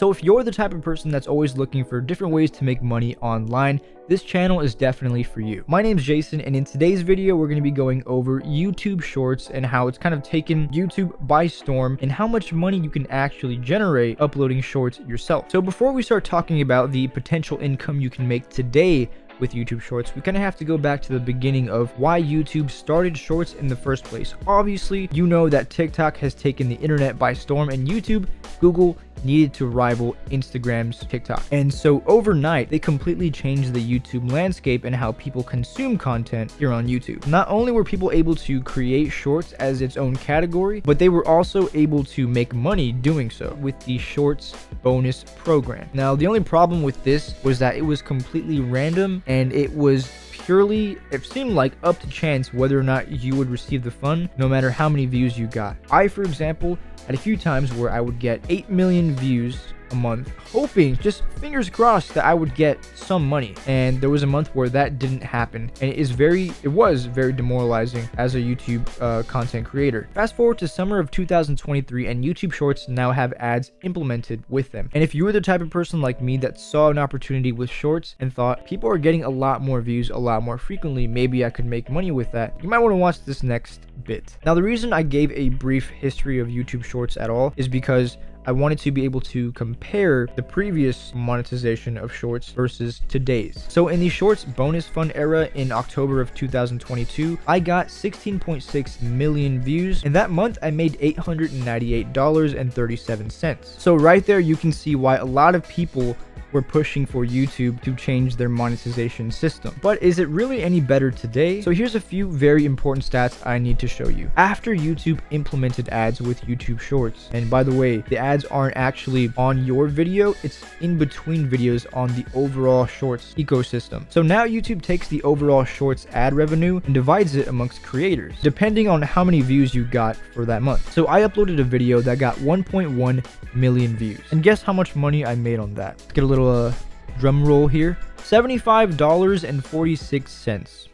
So if you're the type of person that's always looking for different ways to make money online, this channel is definitely for you. My name's Jason, and in today's video, we're going to be going over YouTube Shorts and how it's kind of taken YouTube by storm and how much money you can actually generate uploading shorts yourself. So before we start talking about the potential income you can make today with YouTube Shorts, we kind of have to go back to the beginning of why YouTube started Shorts in the first place. Obviously, you know that TikTok has taken the internet by storm, and Google needed to rival Instagram's TikTok. And so overnight, they completely changed the YouTube landscape and how people consume content here on YouTube. Not only were people able to create shorts as its own category, but they were also able to make money doing so with the Shorts bonus program. Now, the only problem with this was that it was completely random, and it was purely, it seemed like, up to chance whether or not you would receive the fund, no matter how many views you got. I, for example, had a few times where I would get 8 million views a month, hoping, just fingers crossed, that I would get some money. And there was a month where that didn't happen, and it was very demoralizing as a YouTube content creator. Fast forward to summer of 2023, and YouTube Shorts now have ads implemented with them. And if you were the type of person like me that saw an opportunity with Shorts and thought, people are getting a lot more views a lot more frequently, maybe I could make money with that, you might want to watch this next bit. Now, the reason I gave a brief history of YouTube Shorts at all is because I wanted to be able to compare the previous monetization of Shorts versus today's. So in the Shorts bonus fund era in October of 2022, I got 16.6 million views, and that month I made $898.37. So right there you can see why a lot of people were pushing for YouTube to change their monetization system. But is it really any better today? So here's a few very important stats I need to show you. After YouTube implemented ads with YouTube Shorts, and by the way, the ads aren't actually on your video, it's in between videos on the overall Shorts ecosystem. So now YouTube takes the overall Shorts ad revenue and divides it amongst creators, depending on how many views you got for that month. So I uploaded a video that got 1.1 million views. And guess how much money I made on that? Let's get a little drum roll here. $75.46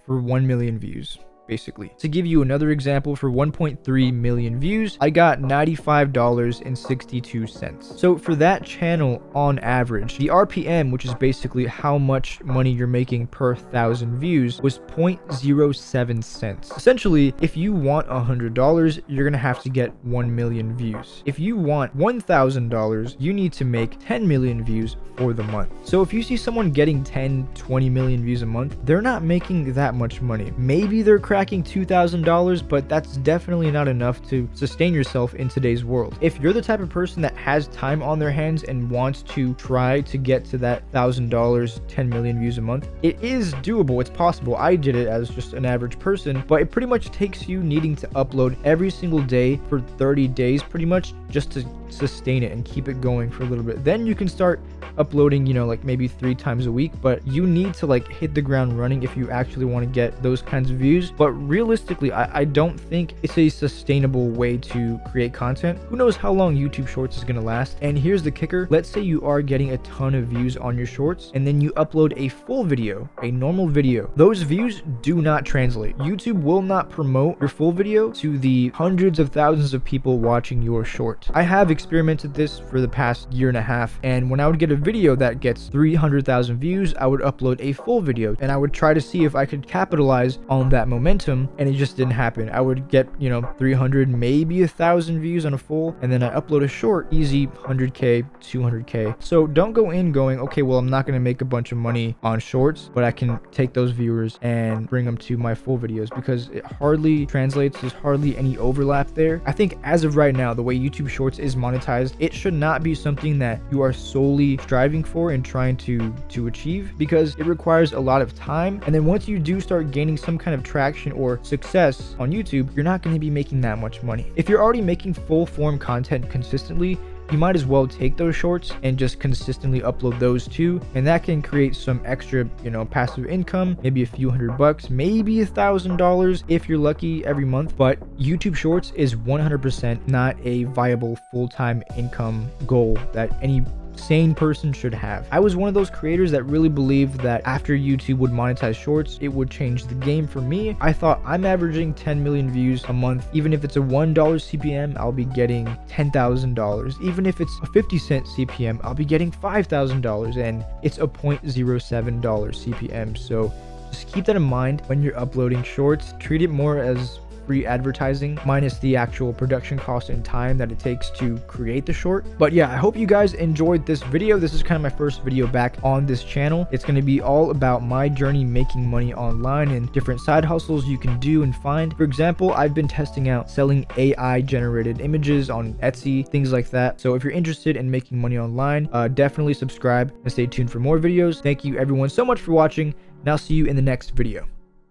for 1 million views. Basically, to give you another example, for 1.3 million views, I got $95.62. So for that channel, on average, the RPM, which is basically how much money you're making per 1,000 views, was 0.07 cents. Essentially, if you want $100, you're gonna have to get 1 million views. If you want $1,000, you need to make 10 million views for the month. So if you see someone getting 10-20 million views a month, they're not making that much money. Maybe they're cracking $2,000, but that's definitely not enough to sustain yourself in today's world. If you're the type of person that has time on their hands and wants to try to get to that $1,000, 10 million views a month, it is doable. It's possible. I did it as just an average person, but it pretty much takes you needing to upload every single day for 30 days pretty much just to sustain it and keep it going for a little bit. Then you can start uploading, you know, like maybe 3 times a week, but you need to like hit the ground running if you actually want to get those kinds of views. But realistically, I don't think it's a sustainable way to create content. Who knows how long YouTube Shorts is going to last? And here's the kicker. Let's say you are getting a ton of views on your shorts, and then you upload a full video, a normal video. Those views do not translate. YouTube will not promote your full video to the hundreds of thousands of people watching your short. I have experimented this for the past year and a half, and when I would get a video that gets 300,000 views, I would upload a full video, and I would try to see if I could capitalize on that momentum, and it just didn't happen. I would get, 300, maybe 1,000 views on a full, and then I upload a short, easy 100K, 200K. So don't go in going, okay, well, I'm not going to make a bunch of money on shorts, but I can take those viewers and bring them to my full videos, because it hardly translates. There's hardly any overlap there. I think as of right now, the way YouTube Shorts is monetized, it should not be something that you are solely striving for and trying to achieve, because it requires a lot of time. And then once you do start gaining some kind of traction or success on YouTube, you're not going to be making that much money. If you're already making full form content consistently, you might as well take those shorts and just consistently upload those too, and that can create some extra, passive income, maybe a few $100, maybe $1,000 if you're lucky every month. But YouTube Shorts is 100% not a viable full-time income goal that any sane person should have. I was one of those creators that really believed that after YouTube would monetize shorts, it would change the game for me. I thought, I'm averaging 10 million views a month. Even if it's a $1 CPM, I'll be getting $10,000. Even if it's a 50-cent CPM, I'll be getting $5,000, and it's a $0.07 CPM. So just keep that in mind when you're uploading shorts. Treat it more as free advertising minus the actual production cost and time that it takes to create the short. But yeah, I hope you guys enjoyed this video. This is kind of my first video back on this channel. It's going to be all about my journey making money online and different side hustles you can do and find. For example, I've been testing out selling AI generated images on Etsy, things like that. So if you're interested in making money online, definitely subscribe and stay tuned for more videos. Thank you everyone so much for watching, and I'll see you in the next video.